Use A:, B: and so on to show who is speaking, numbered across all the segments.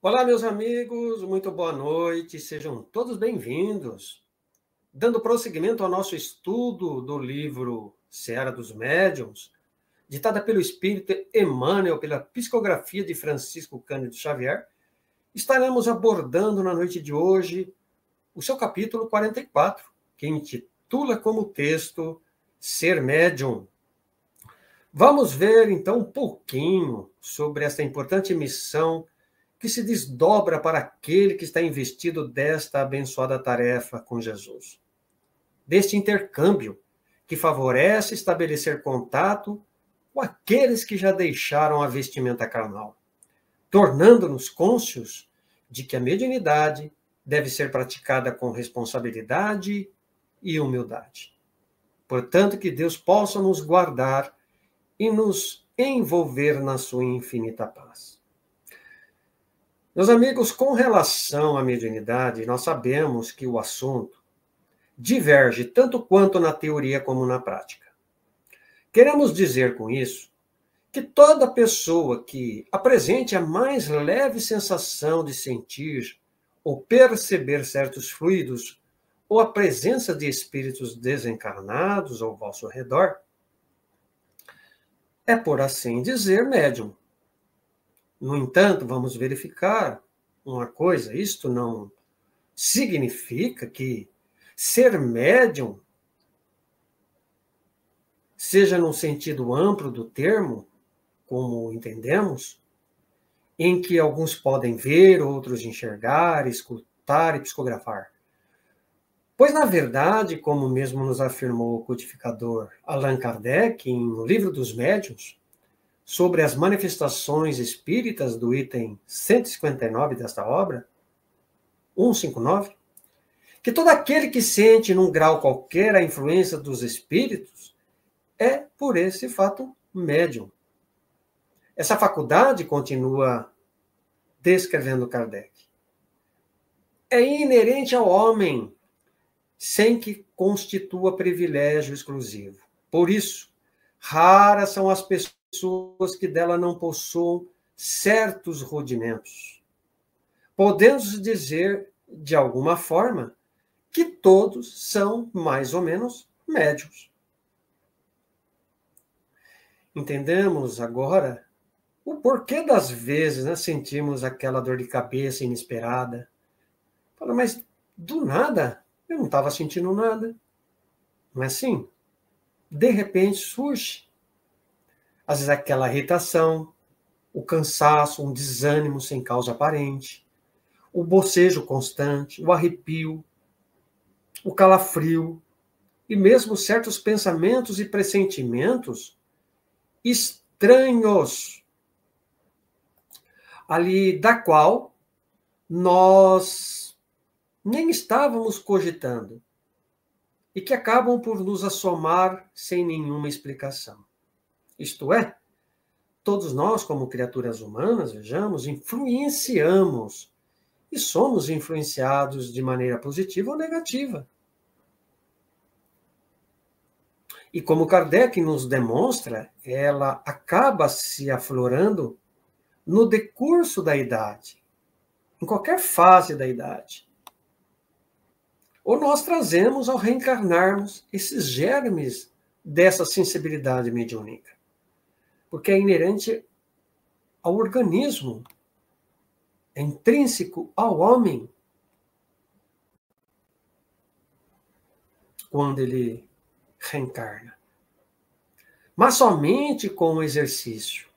A: Olá, meus amigos, muito boa noite, sejam todos bem-vindos. Dando prosseguimento ao nosso estudo do livro Seara dos Médiuns, ditada pelo Espírito Emmanuel, pela psicografia de Francisco Cândido Xavier, estaremos abordando na noite de hoje o seu capítulo 44, que intitula como texto Ser Médium. Vamos ver, então, um pouquinho sobre essa importante missão que se desdobra para aquele que está investido desta abençoada tarefa com Jesus. Deste intercâmbio que favorece estabelecer contato com aqueles que já deixaram a vestimenta carnal, tornando-nos cônscios de que a mediunidade deve ser praticada com responsabilidade e humildade. Portanto, que Deus possa nos guardar e nos envolver na sua infinita paz. Meus amigos, com relação à mediunidade, nós sabemos que o assunto diverge tanto quanto na teoria como na prática. Queremos dizer com isso que toda pessoa que apresente a mais leve sensação de sentir ou perceber certos fluidos ou a presença de espíritos desencarnados ao vosso redor, é, por assim dizer, médium. No entanto, vamos verificar uma coisa: isto não significa que ser médium seja no sentido amplo do termo, como entendemos, em que alguns podem ver, outros enxergar, escutar e psicografar. Pois, na verdade, como mesmo nos afirmou o codificador Allan Kardec em O Livro dos Médiuns, sobre as manifestações espíritas do item 159 desta obra, 159, que todo aquele que sente num grau qualquer a influência dos espíritos é, por esse fato, médium. Essa faculdade, continua descrevendo Kardec, é inerente ao homem, sem que constitua privilégio exclusivo. Por isso, raras são as pessoas que dela não possuam certos rudimentos. Podemos dizer, de alguma forma, que todos são, mais ou menos, médiuns. Entendemos agora o porquê das vezes sentimos aquela dor de cabeça inesperada. Fala, mas do nada, eu não estava sentindo nada. Não é assim? De repente surge, às vezes, aquela irritação, o cansaço, um desânimo sem causa aparente, o bocejo constante, o arrepio, o calafrio, e mesmo certos pensamentos e pressentimentos estranhos, ali da qual nós nem estávamos cogitando, e que acabam por nos assomar sem nenhuma explicação. Isto é, todos nós, como criaturas humanas, vejamos, influenciamos e somos influenciados de maneira positiva ou negativa. E como Kardec nos demonstra, ela acaba se aflorando no decurso da idade, em qualquer fase da idade. Ou nós trazemos, ao reencarnarmos, esses germes dessa sensibilidade mediúnica, porque é inerente ao organismo, é intrínseco ao homem, quando ele reencarna. Mas somente com o exercício,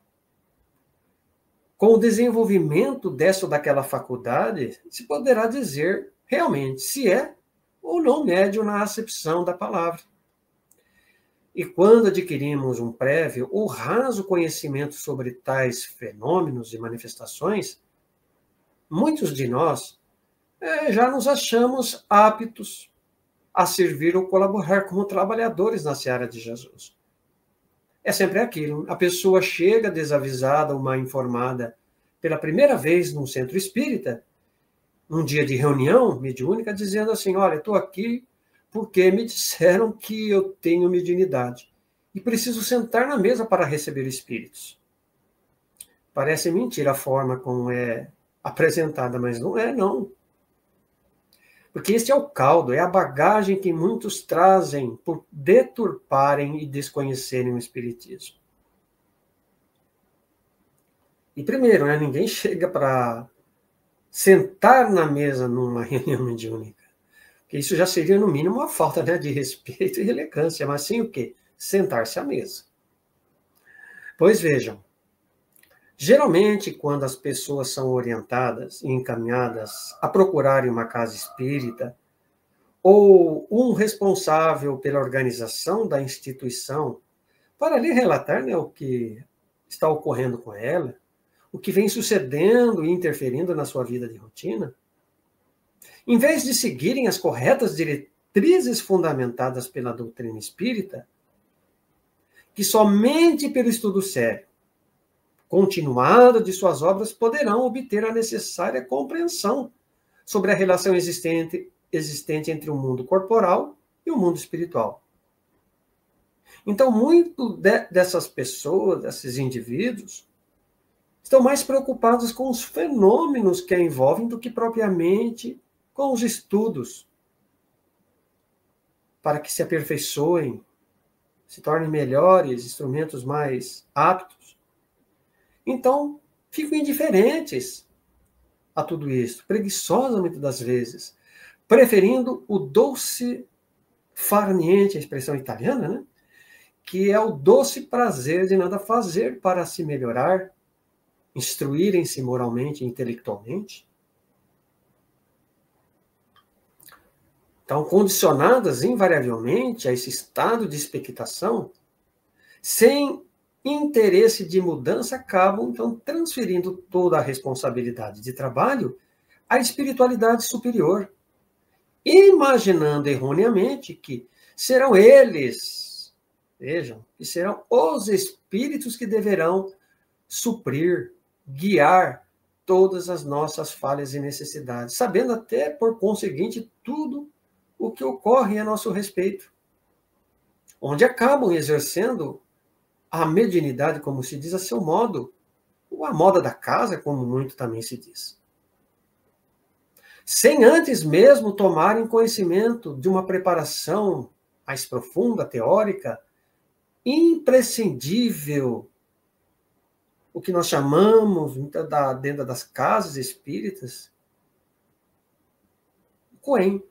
A: com o desenvolvimento dessa ou daquela faculdade, se poderá dizer realmente se é ou não médium na acepção da palavra. E quando adquirimos um prévio ou raso conhecimento sobre tais fenômenos e manifestações, muitos de nós já nos achamos aptos a servir ou colaborar como trabalhadores na seara de Jesus. É sempre aquilo, a pessoa chega desavisada ou mal informada pela primeira vez num centro espírita, num dia de reunião mediúnica, dizendo assim: olha, estou aqui porque me disseram que eu tenho mediunidade e preciso sentar na mesa para receber espíritos. Parece mentira a forma como é apresentada, mas não é, não. Porque este é o caldo, é a bagagem que muitos trazem por deturparem e desconhecerem o Espiritismo. E primeiro, né, ninguém chega para sentar na mesa numa reunião mediúnica. Porque isso já seria, no mínimo, uma falta, né, de respeito e elegância. Mas sim o quê? Sentar-se à mesa. Pois vejam, geralmente quando as pessoas são orientadas e encaminhadas a procurarem uma casa espírita, ou um responsável pela organização da instituição, para lhe relatar, né, o que está ocorrendo com ela, o que vem sucedendo e interferindo na sua vida de rotina, em vez de seguirem as corretas diretrizes fundamentadas pela doutrina espírita, que somente pelo estudo sério, continuado de suas obras, poderão obter a necessária compreensão sobre a relação existente entre o mundo corporal e o mundo espiritual. Então, muito dessas pessoas, desses indivíduos, estão mais preocupados com os fenômenos que a envolvem do que propriamente com os estudos, para que se aperfeiçoem, se tornem melhores, instrumentos mais aptos. Então, ficam indiferentes a tudo isso, preguiçosos muitas das vezes, preferindo o doce far niente, a expressão italiana, né? Que é o doce prazer de nada fazer para se melhorar, instruírem-se moralmente e intelectualmente. Então, condicionadas invariavelmente a esse estado de expectação, sem interesse de mudança, acabam, então, transferindo toda a responsabilidade de trabalho à espiritualidade superior, imaginando erroneamente que serão eles, vejam, que serão os espíritos que deverão suprir, guiar todas as nossas falhas e necessidades, sabendo até, por conseguinte, tudo o que ocorre a nosso respeito, onde acabam exercendo a mediunidade, como se diz, a seu modo, ou a moda da casa, como muito também se diz. Sem antes mesmo tomarem conhecimento de uma preparação mais profunda, teórica, imprescindível, o que nós chamamos, dentro das casas espíritas, COEM.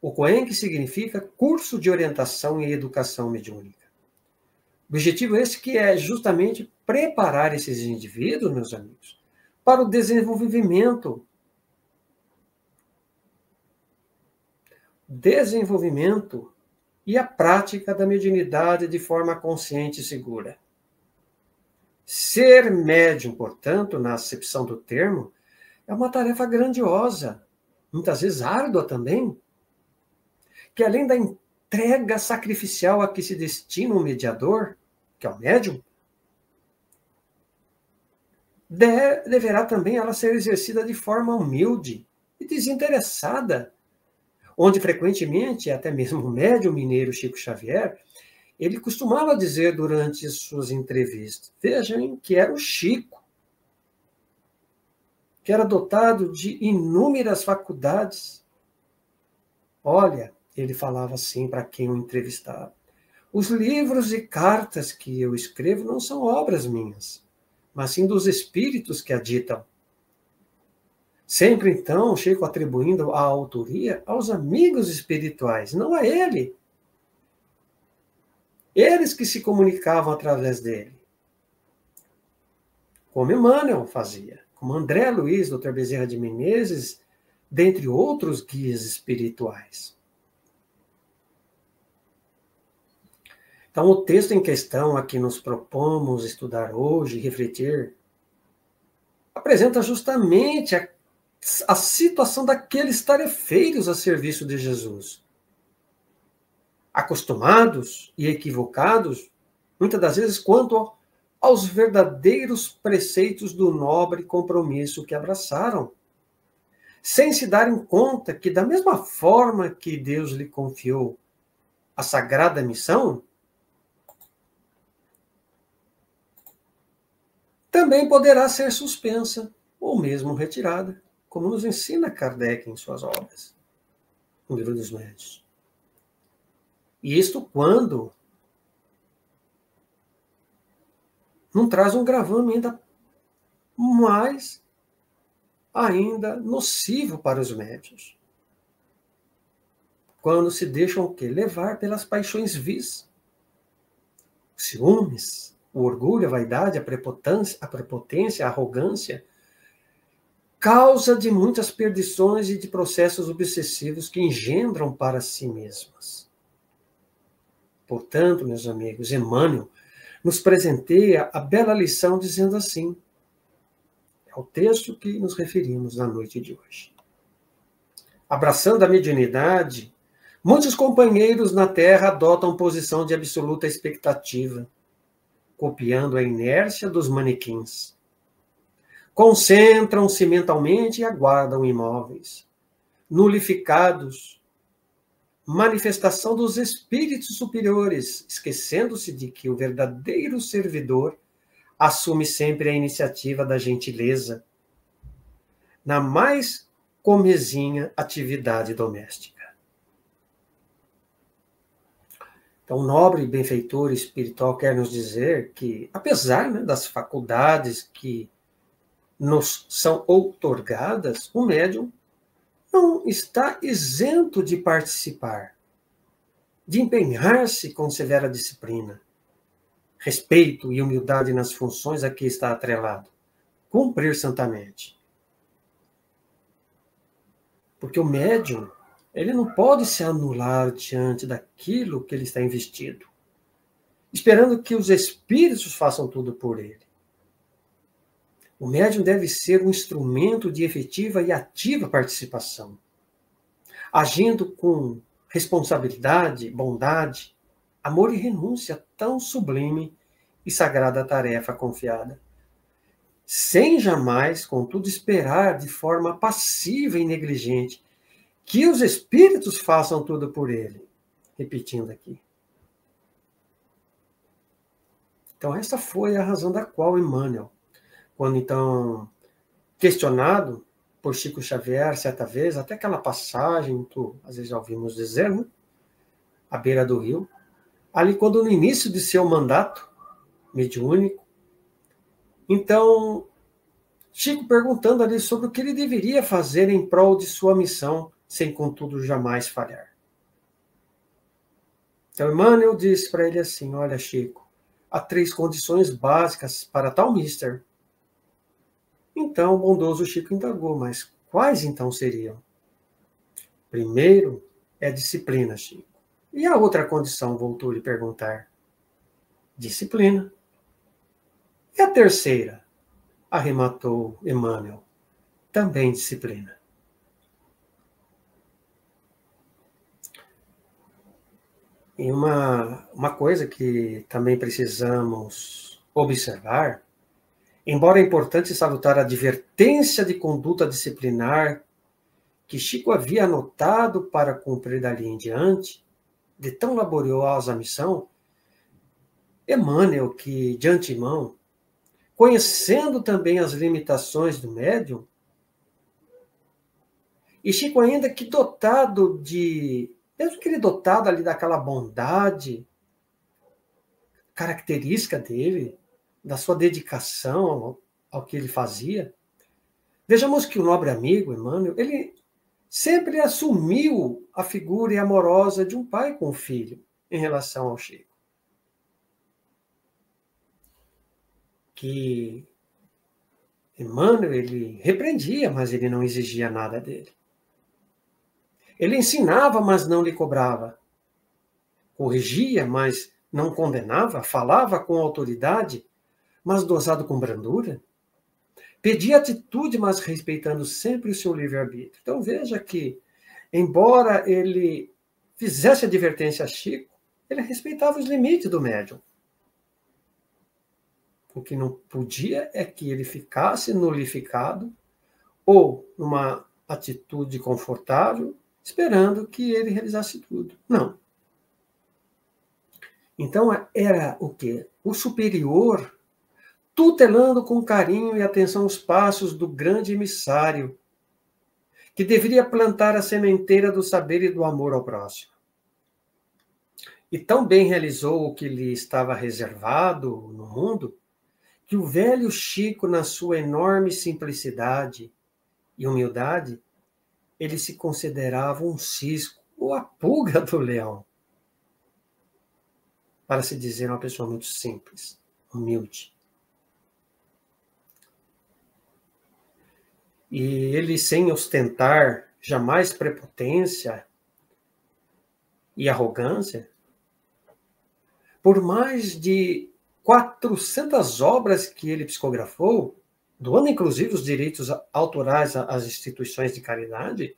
A: O COEM, que significa Curso de Orientação e Educação Mediúnica. O objetivo esse que é justamente preparar esses indivíduos, meus amigos, para o desenvolvimento e a prática da mediunidade de forma consciente e segura. Ser médium, portanto, na acepção do termo, é uma tarefa grandiosa, muitas vezes árdua também, que além da entrega sacrificial a que se destina o mediador, que é o médium, deverá também ela ser exercida de forma humilde e desinteressada, onde frequentemente, até mesmo o médium mineiro Chico Xavier, ele costumava dizer durante suas entrevistas, vejam que era o Chico, que era dotado de inúmeras faculdades. Olha, ele falava assim para quem o entrevistava, os livros e cartas que eu escrevo não são obras minhas, mas sim dos espíritos que a ditam. Sempre, então, Chico atribuindo a autoria aos amigos espirituais, não a ele. Eles que se comunicavam através dele. Como Emmanuel fazia, como André Luiz, Dr. Bezerra de Menezes, dentre outros guias espirituais. Então, o texto em questão a que nos propomos estudar hoje, refletir, apresenta justamente a situação daqueles tarefeiros a serviço de Jesus. Acostumados e equivocados, muitas das vezes, quanto aos verdadeiros preceitos do nobre compromisso que abraçaram, sem se darem conta que, da mesma forma que Deus lhe confiou a sagrada missão, também poderá ser suspensa ou mesmo retirada, como nos ensina Kardec em suas obras, no Livro dos Médiuns. E isto quando não traz um gravame ainda nocivo para os médiuns. Quando se deixam o quê? Levar pelas paixões vis. Os ciúmes, o orgulho, a vaidade, a prepotência, a arrogância, causa de muitas perdições e de processos obsessivos que engendram para si mesmas. Portanto, meus amigos, Emmanuel nos presenteia a bela lição dizendo assim, é o texto que nos referimos na noite de hoje. Abraçando a mediunidade, muitos companheiros na Terra adotam posição de absoluta expectativa, copiando a inércia dos manequins. Concentram-se mentalmente e aguardam imóveis, nulificados, manifestação dos espíritos superiores, esquecendo-se de que o verdadeiro servidor assume sempre a iniciativa da gentileza, na mais comezinha atividade doméstica. Então, o nobre benfeitor espiritual quer nos dizer que, apesar, né, das faculdades que nos são outorgadas, o médium não está isento de participar, de empenhar-se com severa disciplina, respeito e humildade nas funções a que está atrelado, cumprir santamente. Porque o médium, ele não pode se anular diante daquilo que ele está investido, esperando que os espíritos façam tudo por ele. O médium deve ser um instrumento de efetiva e ativa participação, agindo com responsabilidade, bondade, amor e renúncia tão sublime e sagrada tarefa confiada, sem jamais, contudo, esperar de forma passiva e negligente que os espíritos façam tudo por ele. Repetindo aqui. Então, essa foi a razão da qual Emmanuel, quando então questionado por Chico Xavier, certa vez, até aquela passagem, que às vezes já ouvimos dizer, né? À beira do rio, ali quando no início de seu mandato mediúnico, então, Chico perguntando ali sobre o que ele deveria fazer em prol de sua missão, sem contudo jamais falhar. Então, Emmanuel disse para ele assim, olha, Chico, há 3 condições básicas para tal mister. Então, o bondoso Chico indagou, mas quais então seriam? Primeiro é disciplina, Chico. E a outra condição, voltou-lhe perguntar? Disciplina. E a terceira? Arrematou Emmanuel. Também disciplina. E uma coisa que também precisamos observar, embora é importante salutar a advertência de conduta disciplinar que Chico havia anotado para cumprir dali em diante, de tão laboriosa missão, Emmanuel, que de antemão, conhecendo também as limitações do médium, e Chico ainda que dotado de, mesmo que ele dotado ali daquela bondade característica dele, da sua dedicação ao que ele fazia, vejamos que o nobre amigo, Emmanuel, ele sempre assumiu a figura amorosa de um pai com o filho em relação ao Chico. Que Emmanuel, ele repreendia, mas ele não exigia nada dele. Ele ensinava, mas não lhe cobrava. Corrigia, mas não condenava. Falava com autoridade, mas dosado com brandura. Pedia atitude, mas respeitando sempre o seu livre-arbítrio. Então veja que, embora ele fizesse advertência a Chico, ele respeitava os limites do médium. O que não podia é que ele ficasse nulificado ou numa atitude confortável, esperando que ele realizasse tudo. Não. Então era o quê? O superior tutelando com carinho e atenção os passos do grande emissário, que deveria plantar a sementeira do saber e do amor ao próximo. E tão bem realizou o que lhe estava reservado no mundo, que o velho Chico, na sua enorme simplicidade e humildade, ele se considerava um cisco, ou a pulga do leão, para se dizer uma pessoa muito simples, humilde. E ele, sem ostentar jamais prepotência e arrogância, por mais de 400 obras que ele psicografou, doando inclusive os direitos autorais às instituições de caridade,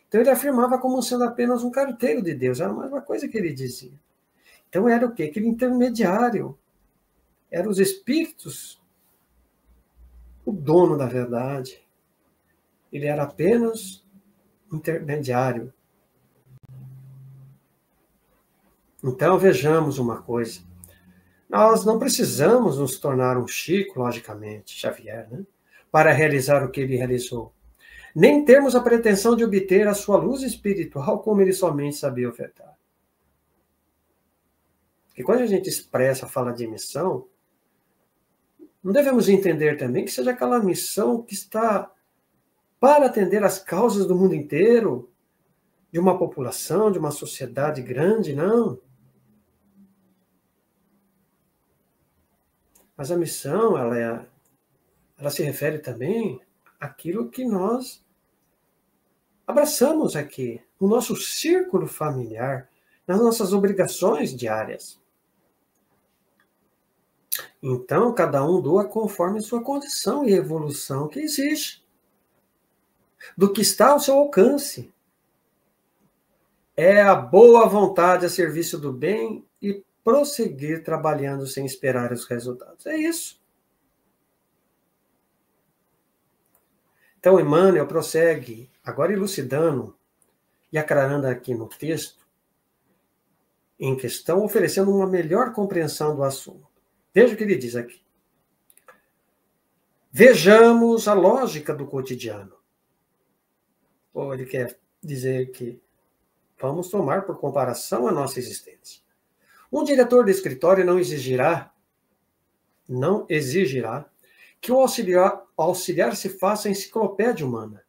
A: então ele afirmava como sendo apenas um carteiro de Deus, era mais uma coisa que ele dizia. Então era o quê? Aquele intermediário. Eram os espíritos, o dono da verdade. Ele era apenas intermediário. Então vejamos uma coisa. Nós não precisamos nos tornar um Chico, logicamente, Xavier, né? Para realizar o que ele realizou. Nem temos a pretensão de obter a sua luz espiritual como ele somente sabia ofertar. Porque quando a gente expressa, fala de missão, não devemos entender também que seja aquela missão que está para atender às causas do mundo inteiro, de uma população, de uma sociedade grande, não. Mas a missão, ela se refere também àquilo que nós abraçamos aqui, no nosso círculo familiar, nas nossas obrigações diárias. Então, cada um doa conforme sua condição e evolução que existe, do que está ao seu alcance. É a boa vontade a serviço do bem e prosseguir trabalhando sem esperar os resultados. É isso. Então, Emmanuel prossegue, agora elucidando e aclarando aqui no texto, em questão, oferecendo uma melhor compreensão do assunto. Veja o que ele diz aqui. Vejamos a lógica do cotidiano. Ou ele quer dizer que vamos tomar por comparação a nossa existência. Um diretor de escritório não exigirá que o auxiliar se faça enciclopédia humana,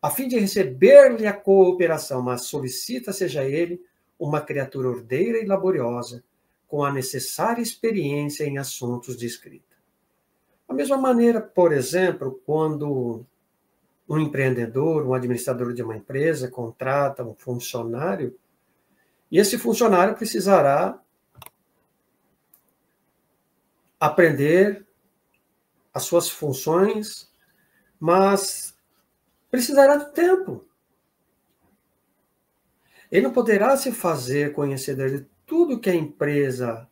A: a fim de receber-lhe a cooperação, mas solicita seja ele uma criatura ordeira e laboriosa, com a necessária experiência em assuntos de escrita. Da mesma maneira, por exemplo, quando um empreendedor, um administrador de uma empresa contrata um funcionário, e esse funcionário precisará aprender as suas funções, mas precisará de tempo. Ele não poderá se fazer conhecedor de tudo que a empresa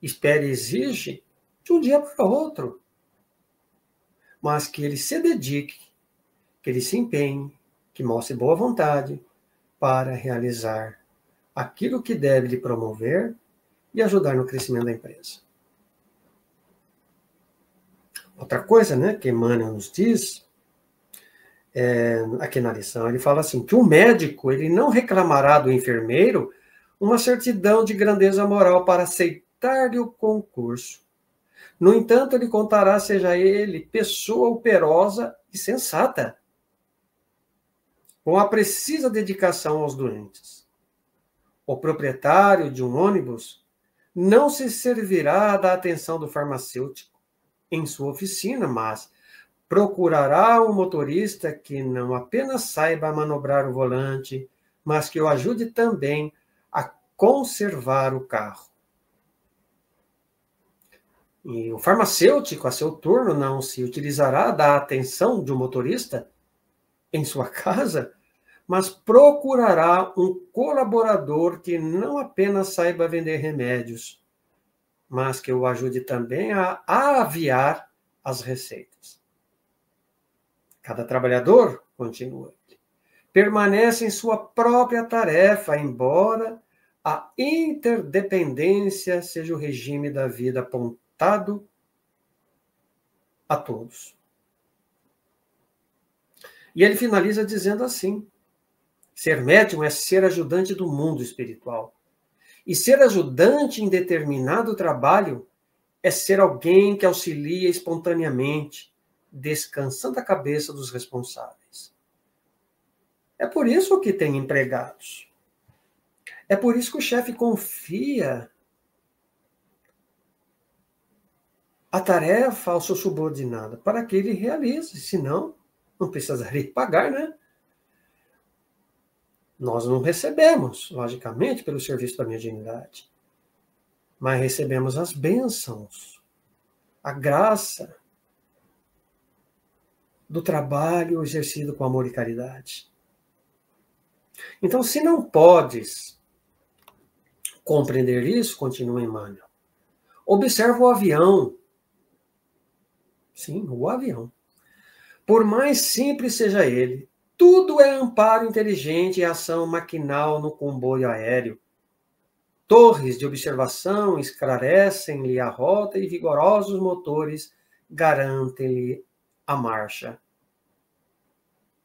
A: espera e exige de um dia para o outro. Mas que ele se dedique, que ele se empenhe, que mostre boa vontade para realizar aquilo que deve lhe promover e ajudar no crescimento da empresa. Outra coisa, né, que Emmanuel nos diz, aqui na lição, ele fala assim, que o médico ele não reclamará do enfermeiro uma certidão de grandeza moral para aceitar-lhe o concurso. No entanto, ele contará, seja ele pessoa operosa e sensata, com a precisa dedicação aos doentes. O proprietário de um ônibus não se servirá da atenção do farmacêutico em sua oficina, mas procurará um motorista que não apenas saiba manobrar o volante, mas que o ajude também a conservar o carro. E o farmacêutico, a seu turno, não se utilizará da atenção de um motorista em sua casa, mas procurará um colaborador que não apenas saiba vender remédios, mas que o ajude também a aviar as receitas. Cada trabalhador, continua ele, permanece em sua própria tarefa, embora a interdependência seja o regime da vida apontado a todos. E ele finaliza dizendo assim: ser médium é ser ajudante do mundo espiritual. E ser ajudante em determinado trabalho é ser alguém que auxilia espontaneamente, descansando a cabeça dos responsáveis. É por isso que tem empregados. É por isso que o chefe confia a tarefa ao seu subordinado, para que ele realize, senão não precisaria pagar, né? Nós não recebemos, logicamente, pelo serviço da mediunidade, mas recebemos as bênçãos, a graça do trabalho exercido com amor e caridade. Então, se não podes compreender isso, continua Emmanuel, observa o avião. Sim, o avião. Por mais simples seja ele, tudo é amparo inteligente e ação maquinal no comboio aéreo. Torres de observação esclarecem-lhe a rota e vigorosos motores garantem-lhe a marcha.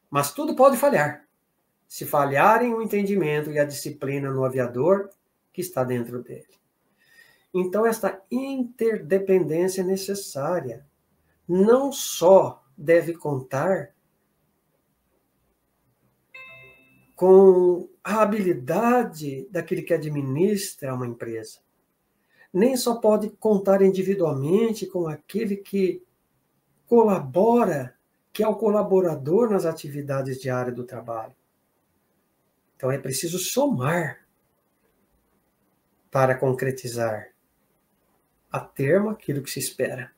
A: Mas tudo pode falhar, se falharem o entendimento e a disciplina no aviador que está dentro dele. Então, esta interdependência é necessária. Não só deve contar com a habilidade daquele que administra uma empresa. Nem só pode contar individualmente com aquele que colabora, que é o colaborador nas atividades diárias do trabalho. Então é preciso somar para concretizar a termo aquilo que se espera.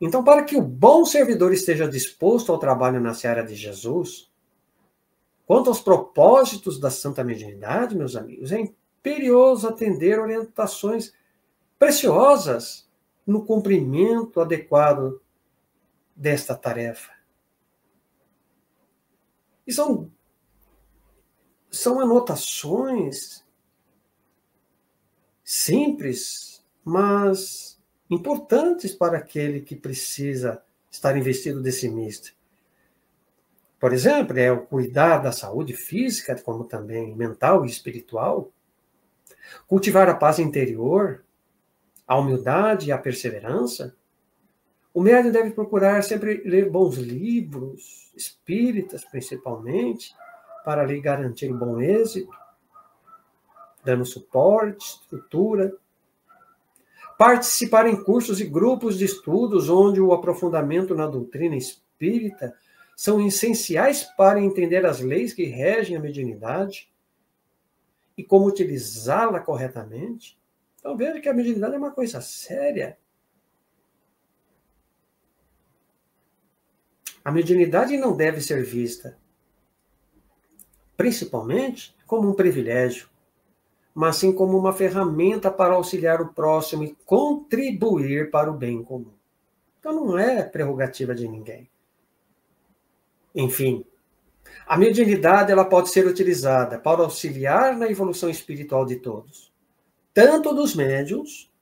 A: Então, para que o bom servidor esteja disposto ao trabalho na seara de Jesus, quanto aos propósitos da Santa Mediunidade, meus amigos, é imperioso atender orientações preciosas no cumprimento adequado desta tarefa. E são anotações simples, mas importantes para aquele que precisa estar investido desse misto. Por exemplo, é o cuidar da saúde física, como também mental e espiritual, cultivar a paz interior, a humildade e a perseverança. O médium deve procurar sempre ler bons livros, espíritas principalmente, para lhe garantir um bom êxito, dando suporte, estrutura. Participar em cursos e grupos de estudos onde o aprofundamento na doutrina espírita são essenciais para entender as leis que regem a mediunidade e como utilizá-la corretamente. Então veja que a mediunidade é uma coisa séria. A mediunidade não deve ser vista, principalmente, como um privilégio, mas sim como uma ferramenta para auxiliar o próximo e contribuir para o bem comum. Então não é prerrogativa de ninguém. Enfim, a mediunidade ela pode ser utilizada para auxiliar na evolução espiritual de todos, tanto dos médiuns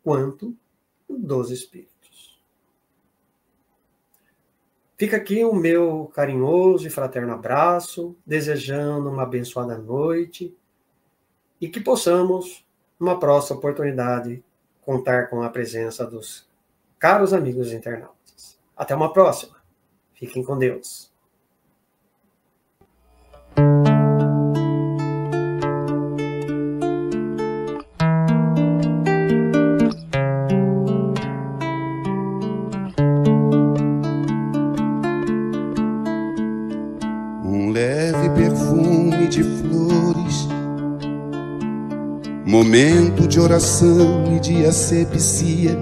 A: quanto dos espíritos. Fica aqui o meu carinhoso e fraterno abraço, desejando uma abençoada noite e que possamos, numa próxima oportunidade, contar com a presença dos caros amigos internautas. Até uma próxima. Fiquem com Deus.
B: Um leve perfume de flores, momento de oração e de asepsia,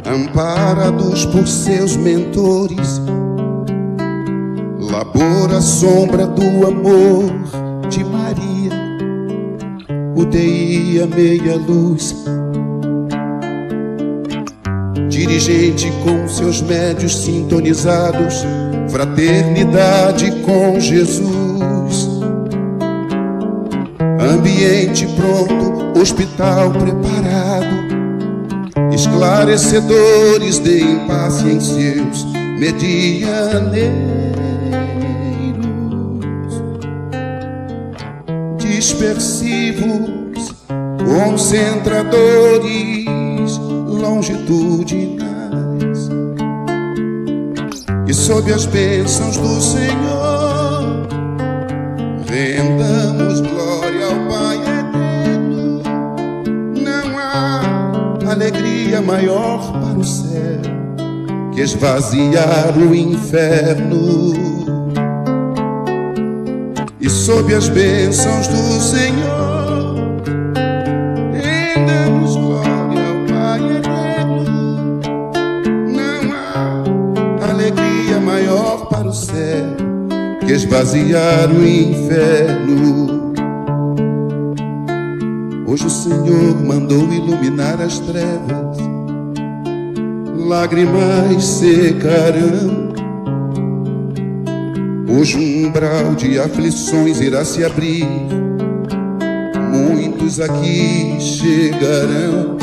B: amparados por seus mentores, labora a sombra do amor de Maria, UTI a meia luz, dirigente com seus médios sintonizados, fraternidade com Jesus, ambiente pronto, hospital preparado, esclarecedores, deem passe em seus medianeiros, dispersivos, concentradores longitudinais. E sob as bênçãos do Senhor rendamos glória ao Pai eterno. Não há alegria maior para o céu que esvaziar o inferno. E sob as bênçãos do Senhor rendamos glória ao Pai eterno. Não há alegria maior para o céu que esvaziar o inferno. Hoje o Senhor mandou iluminar as trevas, lágrimas secarão. Hoje um umbral de aflições irá se abrir, muitos aqui chegarão.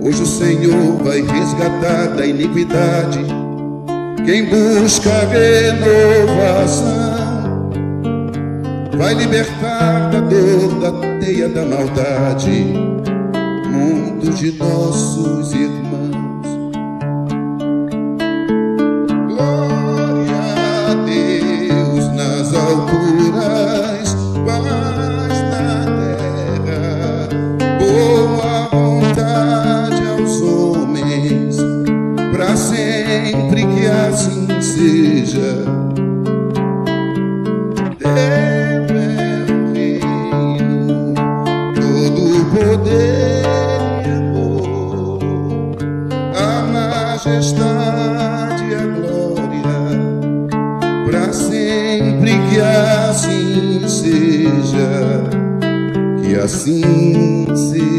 B: Hoje o Senhor vai resgatar da iniquidade quem busca renovação, vai libertar da dor, da teia da maldade muitos de nossos irmãos. Glória a Deus nas alturas, paz na terra, boa vontade aos homens, pra sempre que assim seja. Teu é o reino, todo o poder e amor, a majestade e a glória, pra sempre que assim seja, que assim seja.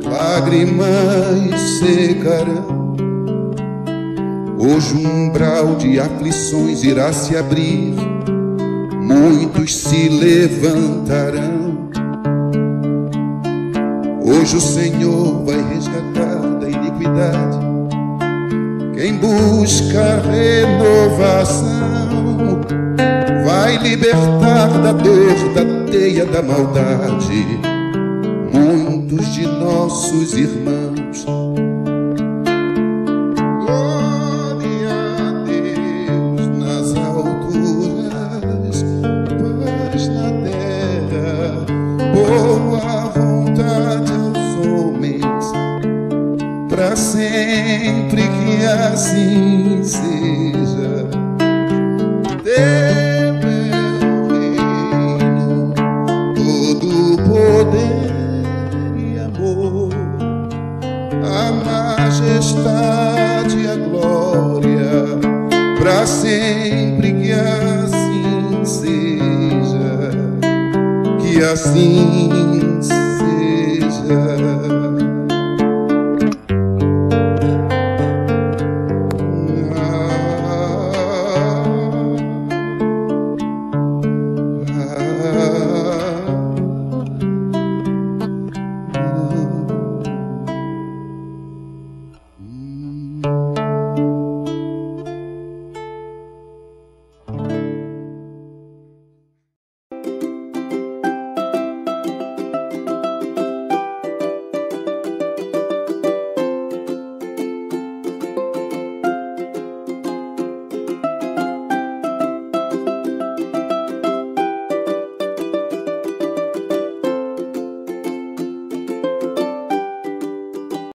B: Lágrimas secarão. Hoje um umbral de aflições irá se abrir, muitos se levantarão. Hoje o Senhor vai resgatar da iniquidade quem busca renovação, vai libertar da dor, da teia da maldade muitos de nossos irmãos. Glória a Deus nas alturas, paz na terra, boa vontade aos homens, pra sempre que assim seja. Teu é o reino, todo o poder, a majestade e a glória, pra sempre que assim seja, que assim